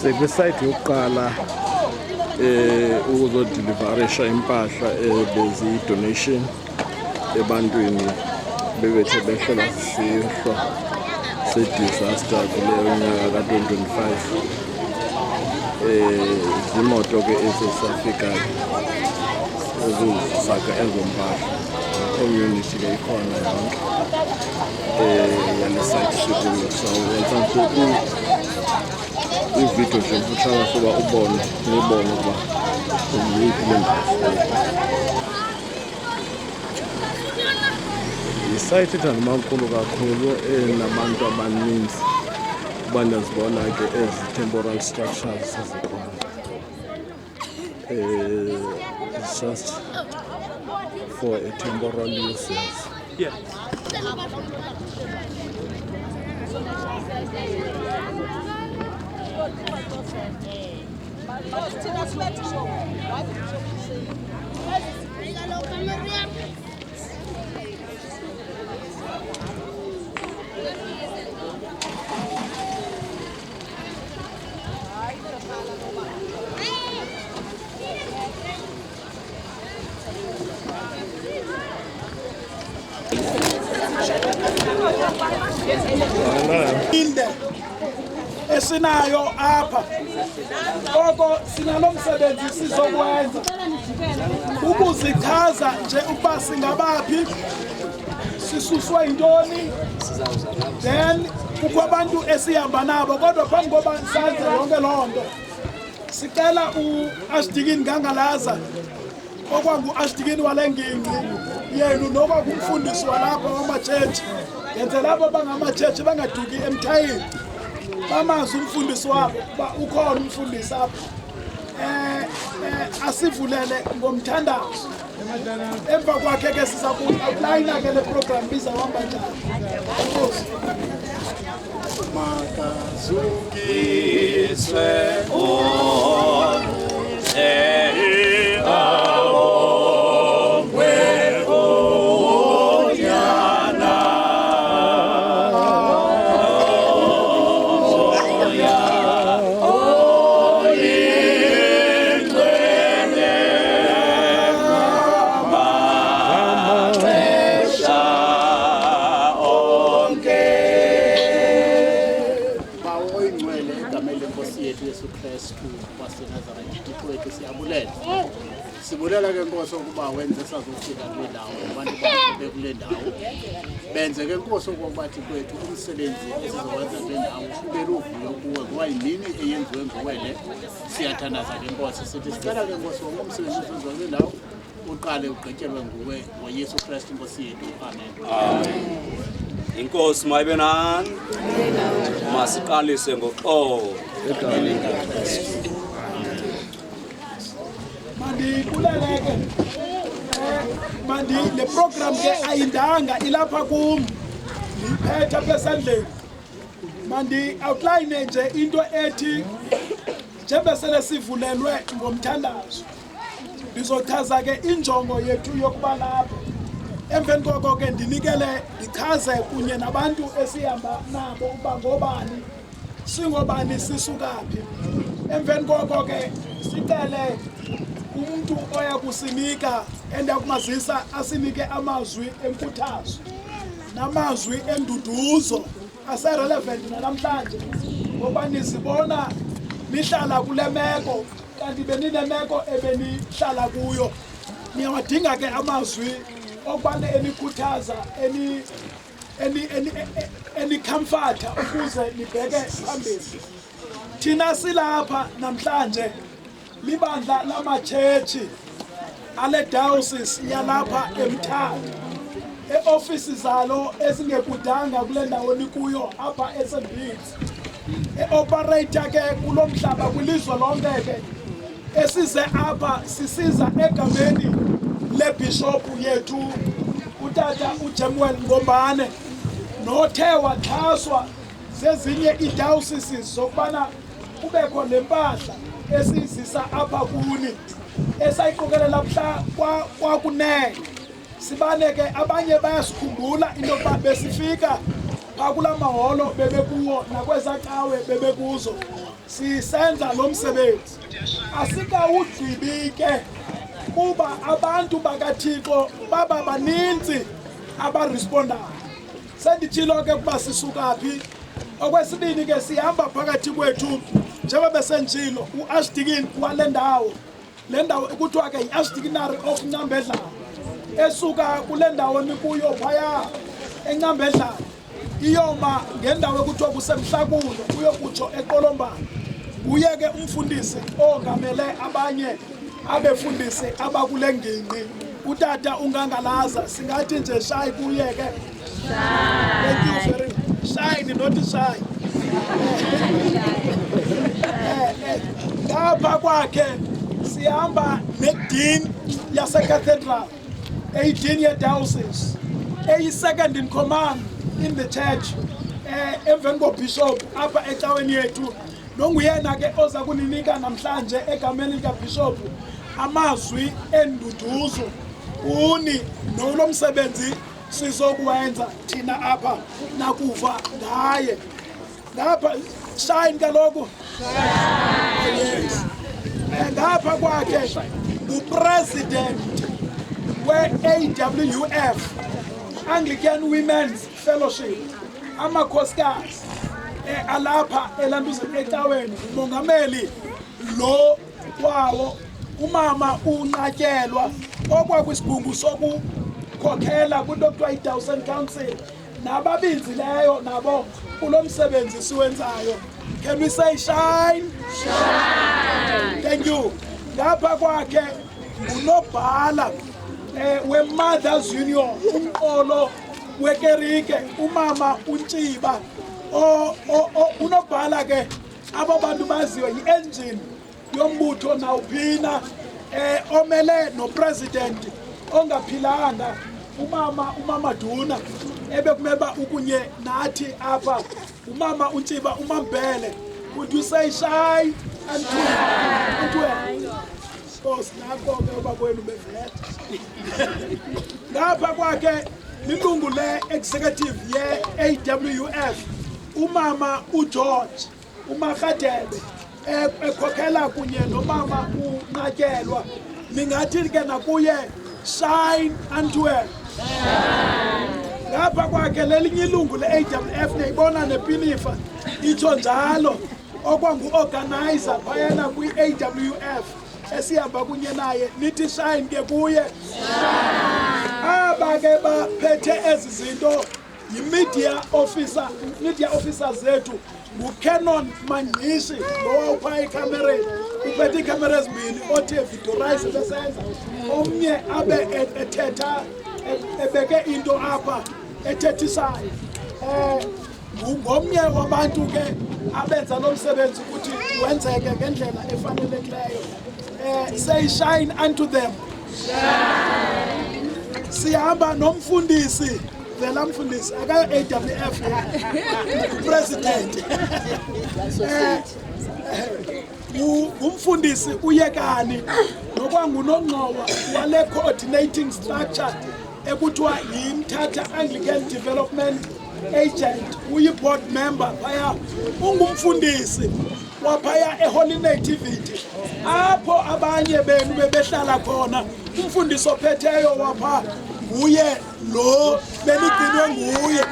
Sekwisayidi yokuqala ukuzodeliverisha impahla bezi-donation ebantwini bebethe behlela sisihlo se-disaster kuleyo nyaka ka-2025. Zimoto-ke ezisafikayo ukuzifaka ezompahla. Community-ke ikhona yonke yale-site sikuyo. So wenza ividiyo nje mfutshane soba nibone ukuba uyiphi le ndawo. Isayiti ithanda mankulu kakhulu nabantu abaninzi uba ndiyazibona-ke ezi-temporal structures ezikhona. It's just for a temporal uses. Yeah. Esinayo apha koko sinalomsebenzi sizokwenza ukuzichaza nje ukuba singabaphi, sisuswe intoni, then kukho abantu esihamba nabo. Kodwa phambi koba senze yonke loo nto sicela u-Ashdikini Gangalaza okwangu-Ashdikini wale ngingqi yenu nokwakungumfundisi walapha wamatshetshi, yenze labo bangamatshetshi bangaduki emthayeni bamazi umfundisi wabo uba ukhona umfundisi apha. Asivulele ngomthandazo, emva kwakhe ke siza ku-outline ke le program bizawuhamba njani. Makazukiswe sibulela ke Nkosi ukuba wenze sazofika kule ndawo abantu babe kule ndawo benze ke Nkosi ukubathi kwethu umsebenzi esizowenza kule ndawo ube luvuyo kuwe ngoba yimini eyenziwe nguwe le. Siyathandaza ke Nkosi sithi sicela ke Nkosi umsebenzi owenziwa kule ndawo uqale ugqityelwe nguwe ngoYesu Kristu Nkosi yethu. Amen. Inkosi mayibe nani. Masiqalise ngoxolo. Mandibuleleke le program ke ayindanga ilapha kum, ndiyiphethe apha esandleni. Mandi-outline nje into ethi njengoba sele sivulelwe ngomthandazo ndizochaza ke injongo yethu yokuba lapha. Emveni koko ke ndinikele ndichaze kunye nabantu esihamba nabo uba ngobani, singobani, sisukaphi. Emveni koko ke sicele umuntu oya kusinika endakumazisa asinike amazwi enkuthazo namazwi enduduzo ase-relevant namhlanje, ngoba nizibona nihlala kule meko kanti beninemeko ebenihlala kuyo. Niyawadinga ke amazwi okubana enikhuthaza, enikhamfatha ukuze nibheke phambili. Thina silapha namhlanje libandla lamatshetshi ale diocese yalapha eMthatha, e-ofisi zalo ezingekudanga kule ndawo nikuyo apha eSt. E-operator ke kulo mhlaba kwilizwe lonke ke, esize apha sisiza egameni lebhishophu yethu utata uJemuel Ngombane, nothe waxhaswa zezinye ii-dioceses zokubana kubekho le mpahla esizisa apha kuni esayiqokelela mhla kwakunene. Sibane ke abanye bayasikhumbula into yokuba besifika phakula maholo bebekuwo nakwezaqawe bebekuzo sisenza lo msebenzi asikawugqibike kuba abantu bakaThixo baba baninzi abarespondayo senditshilo ke kuba sisuka phi okwesibini ke sihamba phakathi kwethu njengoba besentshilo uAshdikin wale ndawo le ndawo kuthiwa ke yiAshdikinary of Ncambedlala esuka kule ndawo nikuyo phaya eNcambedlala iyoma ngendawo ekuthiwa kusemhlakulo uyokutsho eQolombana kuye ke umfundisi ongamele abanye abefundisi abakule ngingqi utata ungangalaza singathi nje shy kuye ke thank you very much shy not shy ngapha kwakhe sihamba nedean yasecathedral edean yediocese eyi-second in command in the church emveni kobishop apha ecaweni yethu nonguyena ke oza kuninika namhlanje egameni likabishop amazwi enduduzo kuni nolo msebenzi sizokuwenza thina apha nakuva ngaye ngapha shine kaloku yes ngapha kwakhe upresident we-AWF Anglican Women's Fellowship amakhosikazi alapha elambizweni ecaweni umongameli lo kwawo umama unqatyelwa okwakwisibhungu sokukhokhela kwinto ekuthiwa yi-Dawson Council nababinzileyo nabo kulo msebenzi siwenzayo. Can we say shine? Shine. Thank you. Ngapha kwakhe unobhala we-Mothers Union umqolo wekerike umama uNtshiba unobhala ke abo bantu baziyo yi-engine yombutho nawuphina omele nopresident ongaphilanga umama Duna ebekumeba ukunye nathi apha umama uNtshiba umambhele. Would you say shy and Because nakho ke bakwenu bevela ngapha kwakhe lilungu le-executive ye-AWF umama uGeorge uMakgadebe ekhokhela kunye nomama unqatyelwa ningathi ke nakuye shine Antwerp. Ngapha kwakhe lelinye ilungu le-AWF niyibona nepinifa itsho njalo okwangu-organizer phayana kwi-AWF esihamba kunye naye nithi shine ke kuye aba ke baphethe ezi zinto yi-media officers zethu nguCanon Mangishi lo phaya ekhamereni uphethe iikhamera ezimbini othe videorize besenza omnye abe ethetha ebeke into apha ethethisayo ngomnye wabantu ke abenza lo msebenzi ukuthi wenzeke ngendlela efanelekileyo. Say shine unto them. Sihamba nomfundisi vela mfundisi aka-AWF president umfundisi uYekani nokwangunongqowa wale coordinating structure ekuthiwa yiMthatha Anglican Development Agent uyi-board member phaya ungumfundisi waphaya eHoly Nativity apho abanye benu bebehlala khona. Umfundisi ophetheyo wapha nguye lo beligcinwe nguye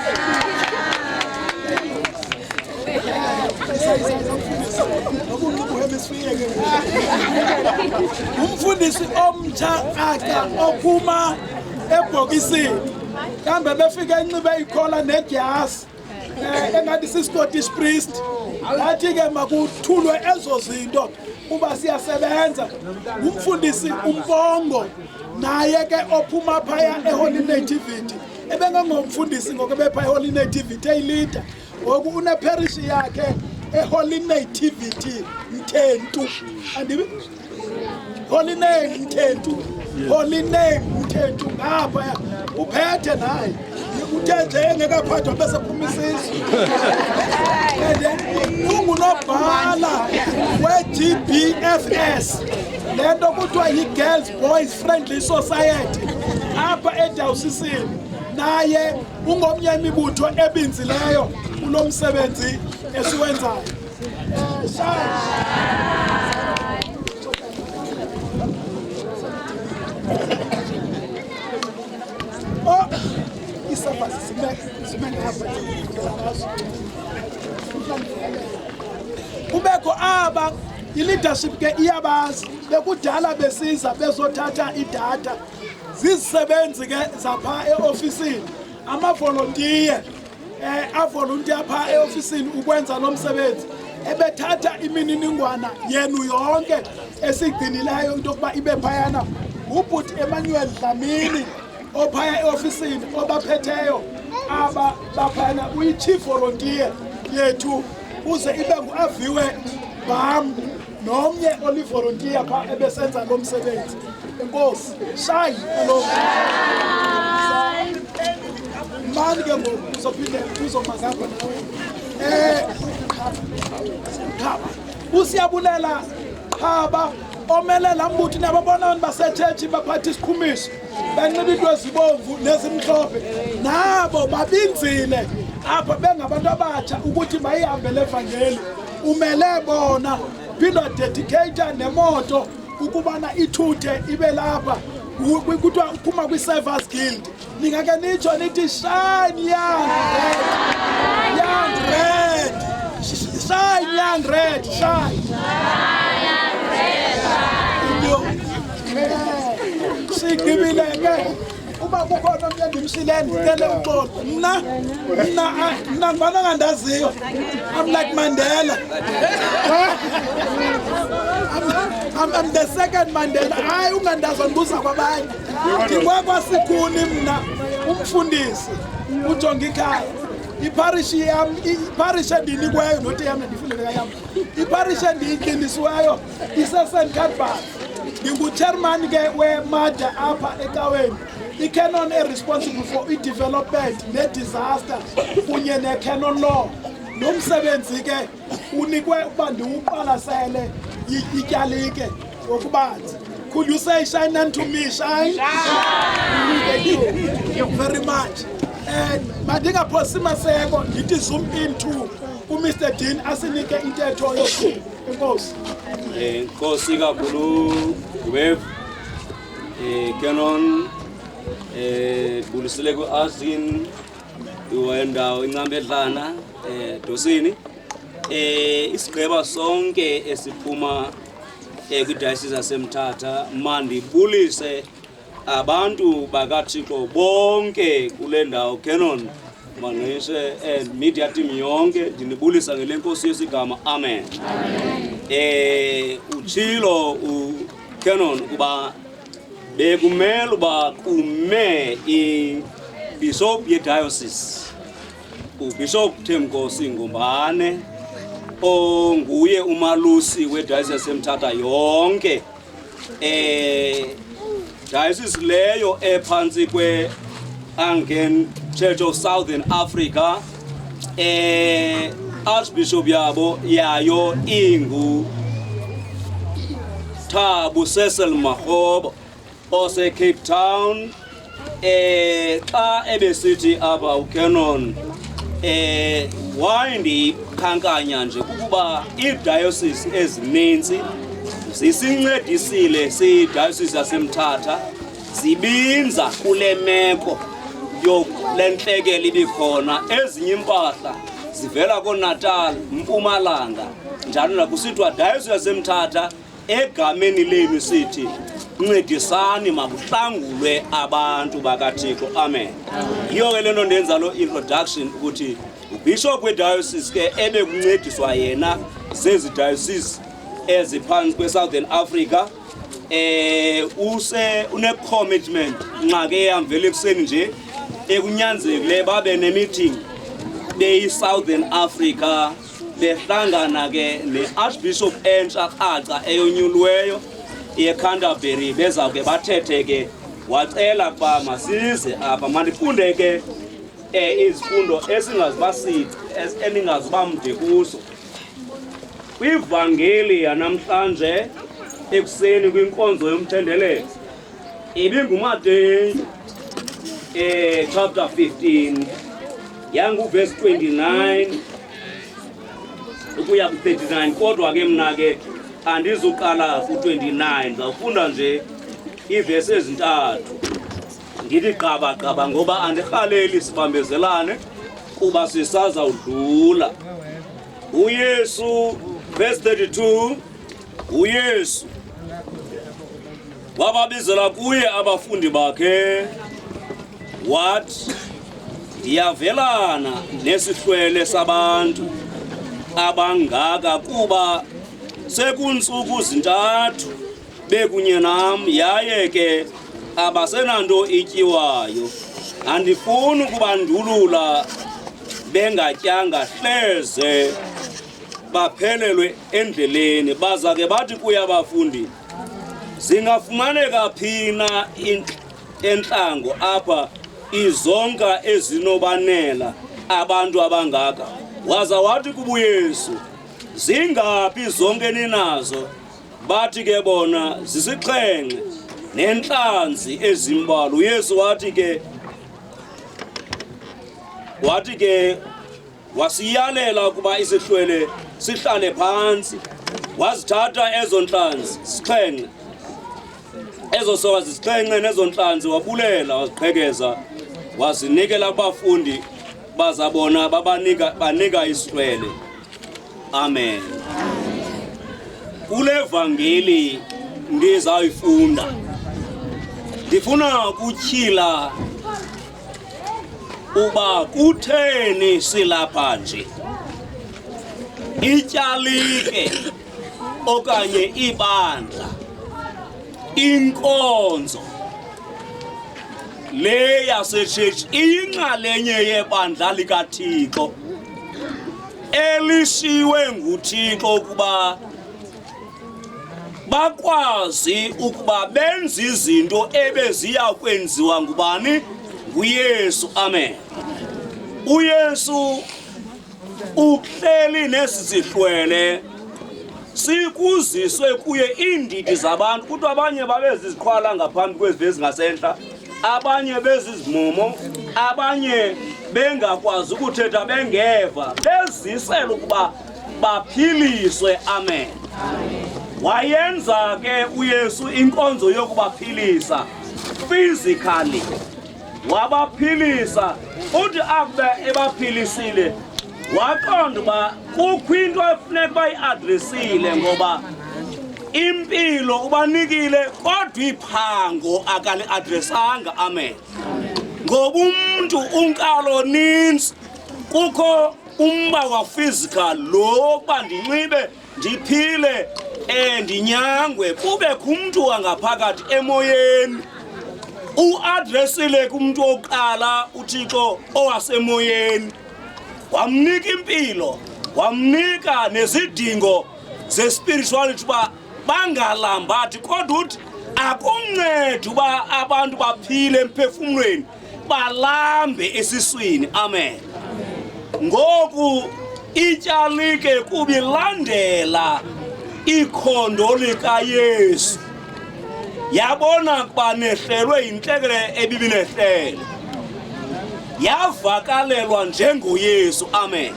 umfundisi omtsha aka ophuma ebhokisini kambe befika enxibe ikhola nedyasi engathi si-Scottish priest ngathi ke makuthulwe ezo zinto kuba siyasebenza. Umfundisi uMpongo naye ke ophuma phaya eHoly Nativity ebengengomfundisi ngoku bepha eHoly Nativity eyilida ngoku uneparish yakhe eHoly Nativity Mthentu andibi Holy Name Mthentu Holy Name Mthentu ngapha uphethe naye uthe nje engekaphathwa bese phuma isizwe ungunobhala we-GBFS lento kuthiwa yi-Girls Boys Friendly Society apha edawusisini naye ungomnye imibutho ebinzileyo kulo msebenzi esiwenzayo. Oh, isafa kubekho aba i-leadership ke iyabazi bekudala besiza bezothatha idatha zizisebenzi ke zapha e-ofisini amavolontiye avolontiya pha e-ofisini ukwenza lo msebenzi ebethatha imininingwana yenu yonke esigcinileyo into yokuba ibe phayana ubhuti Emmanuel Dlamini ophaya e-ofisini obaphetheyo aba baphayana uyi-chief volunteer yethu uze ibe ngu-Aviwe Bam nomnye olivolontiya pha ebesenza lo msebenzi. Enkosi shayi lo mani ke ngoku uzophinde uzomazapha nawe khaba usiyabulela khaba omelela mbuthi nababona basechechi baphatha isikhumiso benxiba into ezibomvu nezimhlophe nabo babinzile apha bengabantu abatsha ukuthi bayihambe levangeli umele bona phindwa dedicator nemoto ukubana ithuthe ibe lapha kuthiwa uphuma kwi-Servers Guild ningake nitsho nithi shine young red shine young red shine sigqibile ke uba kukhona omnye ndimshileni ndicele uxolo mna ngibana ngandaziyo I'm like Mandela I'm the second Mandela hayi ungandazwa ndibuza kwabanye ndingwakwaSikhuni mna umfundisi uJongikhaya iparish endinikweyo nothi yam ndifundele kayam iparish endiyinkinisiweyo ise-St. Cuthbert ndingu-chairman ke we-MADA apha ecaweni i-canon responsible for i-development ne-disaster kunye ne-canon law lo msebenzi ke unikwe ukuba ndiwuqalasele ityalike ngokubanzi. Could you say shine unto me, shine? Thank you very much. And madingaphosi maseko ndithi zoom into uMr Dean asinike intetho yokho. Enkosi. Enkosi kakhulu web canon bulisile ku-Asin iwendawo incambedlana dosini isigqeba sonke esiphuma kwi-diocese yaseMthatha mandibulise abantu bakaThixo bonke kule ndawo canon mangishe and media team yonke ndinibulisa ngele nkosi yesigama amen. Uchilo ucanon kuba bekumele uba kume i-bishop ye-diocese uBishop Themnkosi Ngombane onguye umalusi we-diocese yaseMthatha yonke diocese leyo ephansi kwe-Anglican Church of Southern Africa Archbishop yabo yayo ingu Thabo Cecil Makgoba ose Cape Town xa ebesithi apha ucanon wayindikhankanya nje kukuba i-diocese ezininzi zisincedisile si-diocese yaseMthatha zibinza kule meko yolentlekelo ibikhona ezinye impahla zivela koNatal Mpumalanga njalo nakusithiwa diocese yaseMthatha egameni lenu sithi ncedisani makuhlangulwe abantu bakaThixo amen. Yiyo ke lento ndenza lo introduction ukuthi uBishop we-diocese ke ebekuncediswa yena zezi diocese eziphansi kwe-Southern Africa une-commitment nxa ke yamvela ekuseni nje ekunyanzekile babe ne-meeting beyi-Southern Africa behlangana ke ne-Archbishop entsha qaca eyonyulweyo ye-Canterbury bezawuke bathethe ke wacela kuba masize apha mandifunde ke izifundo eningaziba mde kuso kwivangeli yanamhlanje ekuseni kwinkonzo yomthendeleko ibinguMateyu chapter 15 yangu verse 29 ukuya ku 39 kodwa ke mina ke andizuqala ku 29 ngizafunda nje ivesi ezintathu ngithi gqaba ngoba andihaleli sibambezelane kuba sisaza udlula uYesu verse 32 uYesu wababizela kuye abafundi bakhe wathi ndiyavelana nesihlwele sabantu abangaka kuba sekuntsuku zintathu bekunye nam yaye ke abasenanto ityiwayo andifuni ukubandulula bengatyanga hleze baphelelwe endleleni baza ke bathi kuye abafundi zingafumaneka phina entlango apha izonka ezinobanela abantu abangaka waza wathi kubuYesu zingaphi zonke ninazo bathi ke bona zisixhenxe nentlanzi ezimbalwa uYesu wathi ke wasiyalela ukuba isihlwele sihlale phantsi wazithatha ezo ntlanzi sixhenxe ezo sixhenxe nezo ntlanzi wabulela waziqhekeza wazinikela kubafundi bazabona banika isihlwele. Amen. Kule evangeli ndizayifunda ndifuna ukutyhila uba kutheni silapha nje ityalike okanye ibandla inkonzo le yaseTshetshi iyinxalenye yebandla likaThixo elishiwe nguThixo ukuba bakwazi ukuba benze izinto ebeziya kwenziwa ngubani? nguYesu. Amen. uYesu uhleli nesi sihlwele sikuziswe kuye iindidi zabantu kuthi abanye babeziziqhwala ngaphambi kwezivezi ngasentla abanye bezizimomo abanye bengakwazi ukuthetha bengeva bezisela ukuba baphiliswe. Amen. Wayenza ke uYesu inkonzo yokubaphilisa physically wabaphilisa uthi akube ebaphilisile waqonda uba kukho into efuneka bayi-adresile ngoba impilo ubanikile kodwa iphango akali-adresanga. Amen. ngoba umuntu unkalo nintsi kukho umba wa-physical lo kuba ndinxibe ndiphile ndinyangwe kubekho umntu wangaphakathi emoyeni uadresile kumntu oqala uThixo owasemoyeni wamnika impilo wamnika nezidingo zespirituality uba bangalambathi kodwa uthi akumnceda uba abantu baphile emphefumlweni balambe esiswini. Amen. ngoku ityalike kuba ilandela ikhondo likaYesu yabona kuba nehlelwe yintlekele ebibinehlele yavakalelwa njengoYesu. Amen.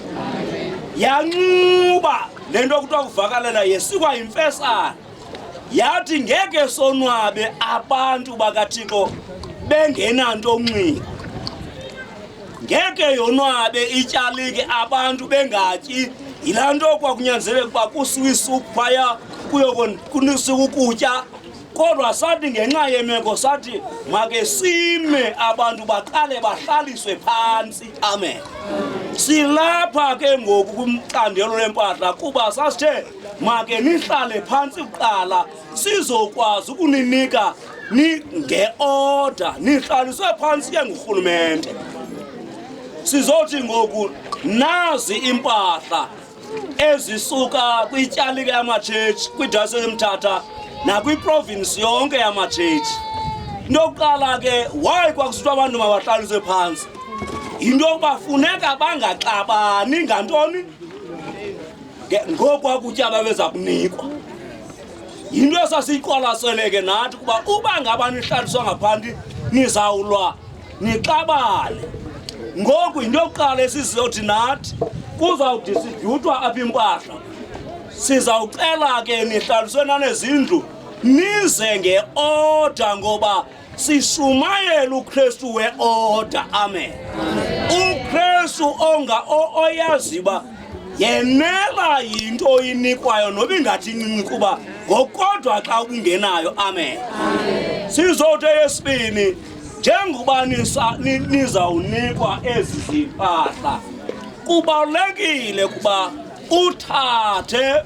yanquba lento kuthiwa kuvakalela yesikwa yimfesana yathi ngeke sonwabe abantu bakaThixo bengenanto nxiba ngeke yonwabe ityalike abantu bengatyi yilaa nto kwakunyanzeleka ukuba kusiwe isuphu phaya kunisika ukutya kodwa sathi ngenxa yemeko sathi make sime abantu baqale bahlaliswe phantsi. Amen. silapha ke ngoku kumcandelo lempahla kuba sasithe make nihlale phantsi kuqala sizokwazi ukuninika nge-order nihlaliswe phantsi ke ngurhulumente sizothi ngoku nazi impahla ezisuka kwityalike yamatshetshi kwidayosisi eMthatha nakwiprovinsi yonke yamatshetshi. into yokuqala ke why kwakusithiwa abantu mabahlaliswe phantsi into yokuba funeka bangaxabani ngantoni ngokwakutya babeza kunikwa into esasiyiqwalaseleke nathi kuba uba ngaba nihlaliswa ngaphandle nizawulwa nixabane. Ngoku into yokuqala esizothi nathi kuzawudistributwa apha impahla. Sizawucela ke nihlaliswe nanezindlu nize nge-order ngoba sishumayela uKristu we-order. Amen. uKristu oyaziba yenela yinto oyinikwayo noba ingathi incinci kuba ngokodwa xa ungenayo. Amen. Sizothi eyesibini, njengoba nizawunikwa ezi zimpahla, kubalulekile kuba uthathe,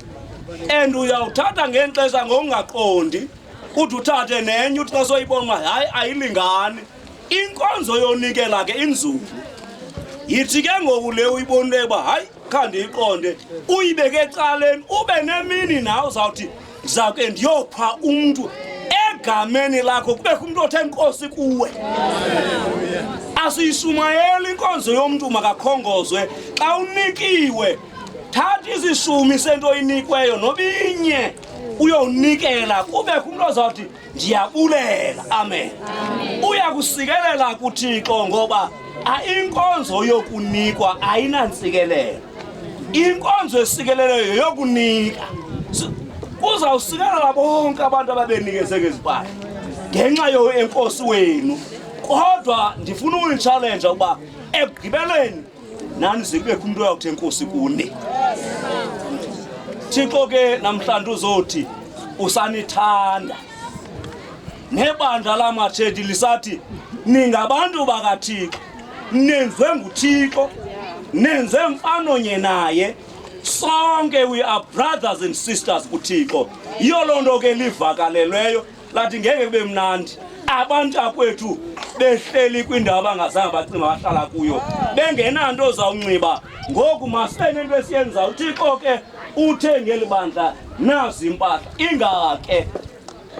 and uyawuthatha ngexesha ngokungaqondi, uthi uthathe nenye uthi xa soyibona hayi ayilingani. Inkonzo yonikela ke inzulu. Yithi ke ngoku le uyibonile uba hayi khandiyiqonde, uyibeke ecaleni, ube nemini nawe uzawuthi ndizawuke ndiyopha umntu egameni lakho, kubekho umntu othe Nkosi kuwe. Asiyishumayeli inkonzo yomntu makakhongozwe. Xa unikiwe, thatha izishumi sento oyinikweyo nobinye uyowunikela, kubekho umntu ozawuthi ndiyabulela. Amen. Uyakusikelela kuThixo ngoba inkonzo yokunikwa ayinantsikelelo. Inkonzo esikeleleyo yokunika. Uzawusikelela bonke abantu ababenikezeke izipahla ngenxa yenkosi wenu. Kodwa ndifuna ukuni-challenge ukuba ekugqibeleni nani zikubekho umntu oyawuthi Enkosi kuni. Thixo ke namhlanje uzothi usanithanda. Nebandla lamatshethi lisathi ningabantu bakaThixo, nenziwe nguThixo, nenze mfanonye naye, sonke we are brothers and sisters kuThixo. Yiyo loo nto ke livakalelweyo lathi ngeke kube mnandi abantakwethu behleli kwindawo abangazange bacinga bahlala kuyo, bengenanto ozawunxiba. Ngoku masibe nento esiyenza. uThixo ke uthe ngeli bandla nazi impahla, ingake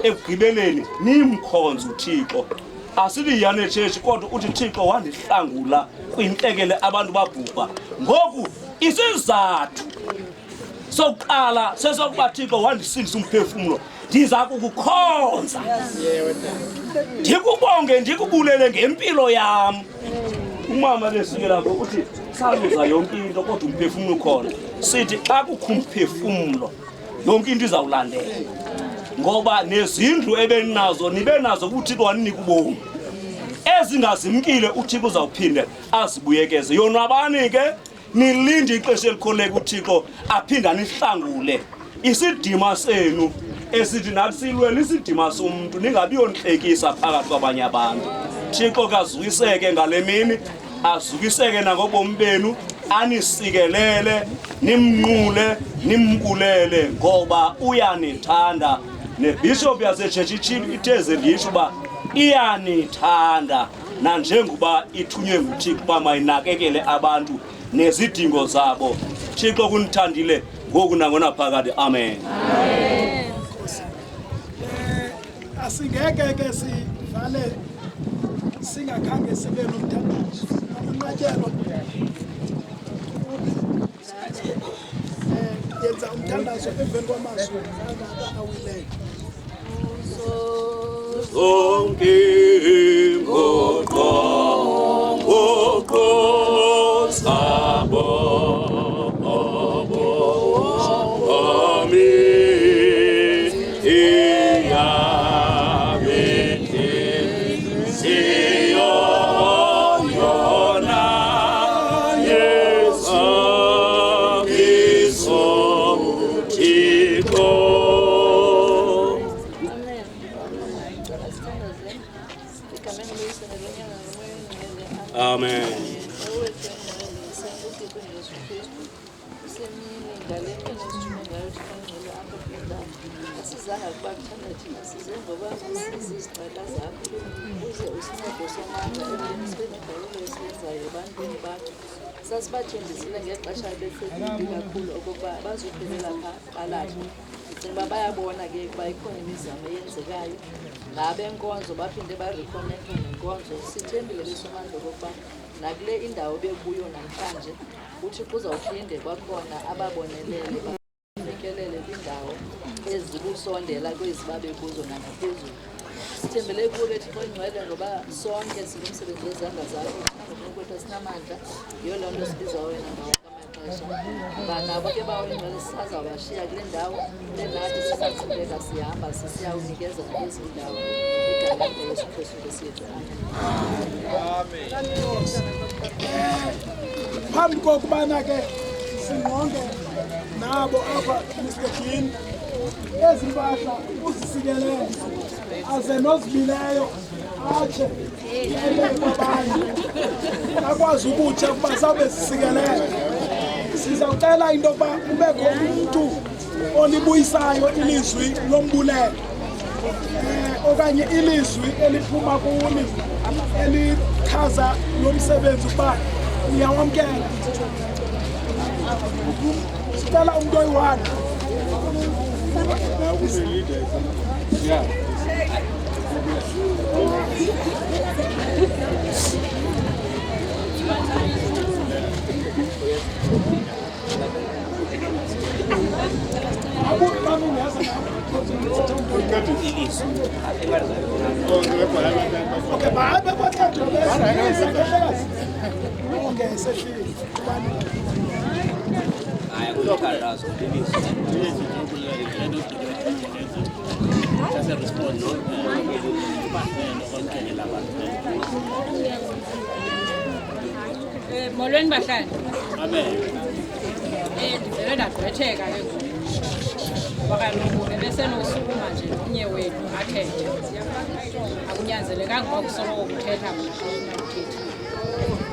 ekugqibeleni nimkhonze uThixo. Asithi Yane Church kodwa uthi Thixo wandihlangula kwintlekele abantu babhubha. Ngoku isizathu sokuqala sesokuba Thixo wandisindisa umphefumulo, ndiza kukukhonza, ndikubonge, ndikubulele ngempilo yam. Umama lesikela ngo uthi saluza yonke into kodwa umphefumulo khona. Sithi xa kukho umphefumulo yonke into izawulandela, ngoba nezindlu ebeninazo nibe nazo uThixo waninika ubomi. Ezingazimkile uThixo uzawuphinde azibuyekeze. Yonwabani ke nilinde ixesha elikholeka uThixo aphinda nihlangule isidima senu esithi nathi silwela isidima somuntu, ningabi yontlekisa phakathi kwabanye abantu. Thixo kazukiseke ngale mini, azukiseke nangobomi benu, anisikelele, nimnqule, nimbulele ngoba uyanithanda. Nebishop yaseChurch itheze ndisho uba iyanithanda, nanjengoba ithunywe nguThixo uba mayinakekele abantu nezidingo zabo. Thixo kunithandile ngoku nangona phakade. Amen. Asingeke ke sivale singakhange sibe nomthandazo. Unqatyelo yenza umthandazo emveni kwamazwi awileyo. Zonke ngoqo sabo sasibathembisile ngexesha besekhulu kakhulu okokuba bazophelela phalahle. Ndicinga uba bayabona ke ukuba ikhona imizamo eyenzekayo ngabenkonzo, baphinde barekhonekhe nenkonzo. Sithembile besomandla okokuba nakule indawo bekuyo namhlanje uThixo uzawuphinde kwakhona ababonelele bafikelele kwindawo ezikusondela kwezi babekuzo nangaphezulu. sithembele kuwe Thixo Oyingcwele ngoba sonke singumsebenzi wezandla zakho ngokwethu asinamandla yiyo loo nto sibiza wena ngawo amaxesha uba nabo ke bawengcwele sazawubashiya kule ndawo le nathi sisaqhubeka sihamba sisiyawunikeza kwezi ndawo igama Yesu Kristu Nkosi phambi kokubana ke singonke nabo apha Mr. Dean ezi mpahla uzisikelele aze nozibileyo atshe kwabanye akwazi ukutya ukuba zawube zisikelele. Sizawucela into yokuba kubekho umntu olibuyisayo ilizwi lombulelo okanye ilizwi eliphuma kuni elichaza lo msebenzi ukuba niyawamkela. Sicela umntu oyi-1. Okay, bahambe bathathu okay, sehlile. Haya kulokalazo molweni bahlali. Ndivele ndagqwetheka ke ngoba kaloku bebesenosukuma nje omnye wethu athethe. Akunyanzelekanga uba kusoloko kuthetha mna xa ungakuthethi.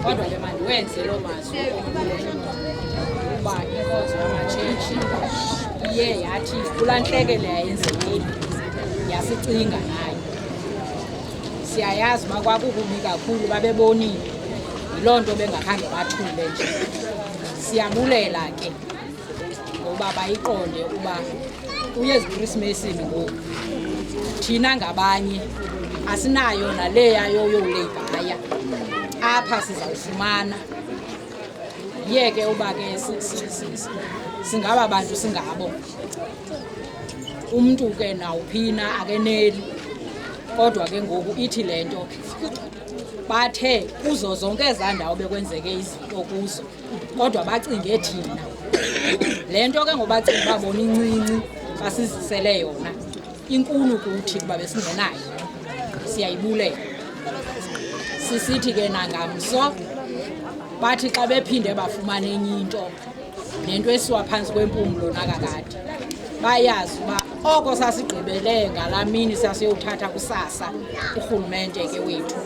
Kodwa ke mandiwenze loo mazwi uba inkonzo yamatshetshi iye yathi kulaa ntlekele yayenzekile yasicinga nayo. Siyayazi uba kwakukubi kakhulu babebonile, yiloo nto bengakhange bathule nje. Siyabulela ke ngoba bayiqonde uba uyezikrismesini ngoku thina ngabanye asinayo naleya yoyoleyibhaya apha sizawufumana. Yeke uba ke singaba bantu singabo umntu ke nawuphina akeneli. Kodwa ke ngoku ithi le nto bathe kuzo zonke ezaa ndawo bekwenzeke izinto kuzo kodwa bacinge thina. Le nto ke ngobacinga babona incinci basizisele yona inkulu kuthi kuba besingenayo. Siyayibulela. Sisithi ke nangamso bathi xa bephinde bafumana enye into nento esiwa phantsi kwempumlo nakakade bayazi uba oko sasigqibele ngalaa mini sasiyothatha kusasa urhulumente ke wethu,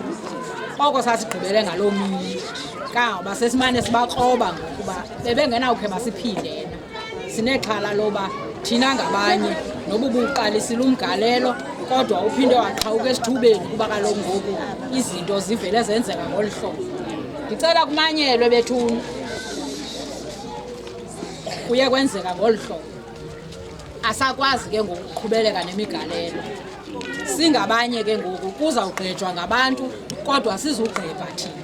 oko sasigqibele ngaloo mini kangoba sesimane sibakroba ngokuba bebengenawukhe basiphindena. Sinexhala loba thina ngabanye noba ubuqalisile umgalelo kodwa uphinde waxhawuka esithubeni kuba kaloku ngoku izinto zivele zenzeka ngolu hlobo. Ndicela kumanyelwe bethuni kuye kwenzeka ngolu hlobo. Asakwazi ke ngoku ukuqhubeleka nemigalelo. Singabanye ke ngoku kuzawugqejwa ngabantu kodwa sizugqebha thina.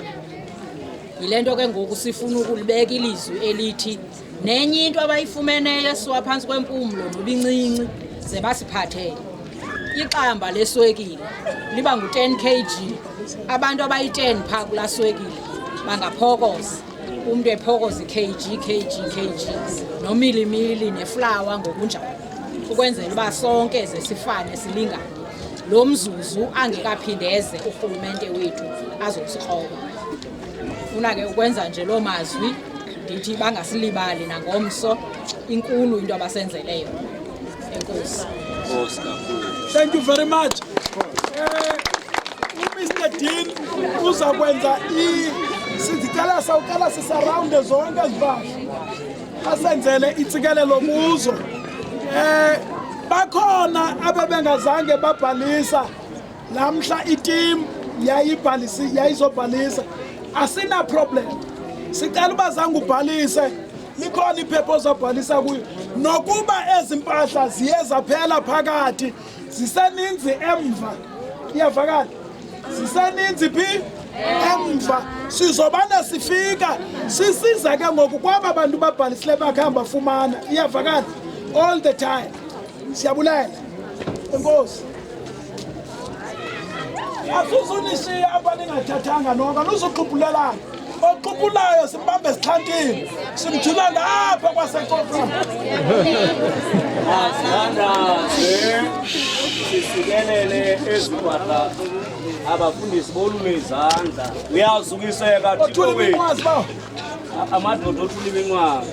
Yile nto ke ngoku sifuna ukulibeka ilizwi elithi nenye into abayifumeneyo esiwa phantsi kwempumlo nobincinci ze basiphathele. Iqamba leswekile liba ngu-10 kg. Abantu abayi-10 phaa kulaa swekile bangaphokoza. Umntu ephokoza i-kg nomilimili neflawa ngokunjalo ukwenzela uba sonke ze sifane silingane. Lo mzuzu angekaphindeze urhulumente wethu azosikroba. Funa ke ukwenza nje loo mazwi ndithi bangasilibali nangomso. Inkulu into abasenzele yona. Enkosi. Thank you very much. Mr. Dean uza kwenza sizicela sawucela sisarawunde zonke ezibasha asenzele itsikelelo kuzo. Bakhona abebengazange babhalisa namhla iteam yayizobhalisa. Asina problem. Sicela uba zange ubhalise likhona iphepha ozabhalisa kuyo. Nokuba ezi mpahla ziye zaphela phakathi ziseninzi emva. Iyavakala. Ziseninzi phi? Emva. Sizobana sifika sisiza ke ngoku kwaba bantu babhalisile bakhamba fumana. Iyavakala. All the time. Siyabulela. Enkosi. asuzunishiya apha ningathathanga nonke luzuqubhulelana oqubhulayo simbambe esixhantini simjula ngapha kwasecofa asithandaze sisikelele ezikwahla abafundisi bolume izandla uyazukiseka Thixo othula wethu iminqwazi ba amadoda othula iminqwazi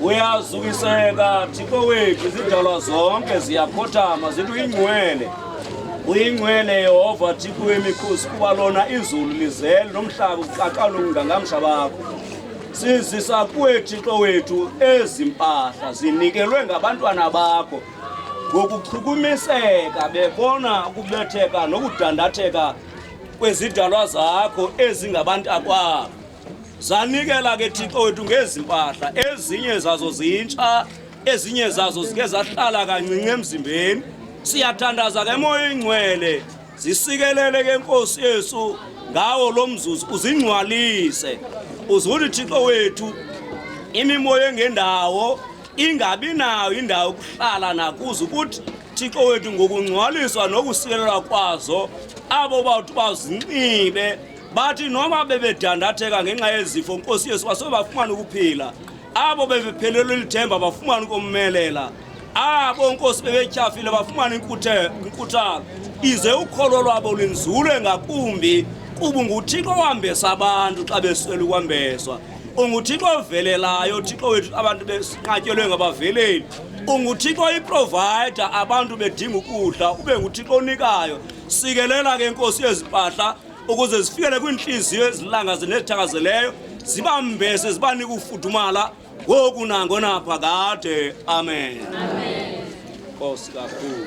uyazukiseka Thixo wethu izidalwa zonke ziyakhothama zithi uyingcwele uyingcwele Yehova Thixo wemikhosi kuba lona izulu lizele nomhlaba uqaqala umngangamsha bakho sizisa kuwe Thixo wethu ezimpahla zinikelwe ngabantwana bakho ngokuchukumiseka bebona ukubetheka nokudandatheka kwezidalwa zakho ezingabantu akwabo zanikela ke Thixo wethu ngezimpahla ezinye zazo zintsha ezinye zazo zike zahlala kancinci emzimbeni siyathandaza ke moya ingcwele zisikelele ke Nkosi Yesu ngawo lo mzuzu uzingcwalise uzuthi Thixo wethu imimoya engendawo ingabi nayo indawo ukuhlala nakuzo ukuthi Thixo wethu ngokungcwaliswa nokusikelelwa kwazo abo bawuthi bazinxibe bathi noma bebedandatheka ngenxa yezifo Nkosi Yesu baso bafumana ukuphila abo bebephelelwe lithemba bafumana ukomelela abo Nkosi bebetyhafile bafumana inkuthalo ize ukholo lwabo linzule ngakumbi kuba nguThixo wambesa abantu xa beswele ukwambeswa unguThixo ovelelayo Thixo wethu abantu besinqatyelwe ngabaveleli unguThixo iprovider abantu bedinga ukudla ube nguThixo onikayo sikelela ke Nkosi yezimpahla ukuze zifikele kwinhliziyo ezilanga zinethakazeleyo zibambese zibanike ufudumala ngoku nango naphakade amen amen Nkosi kakhulu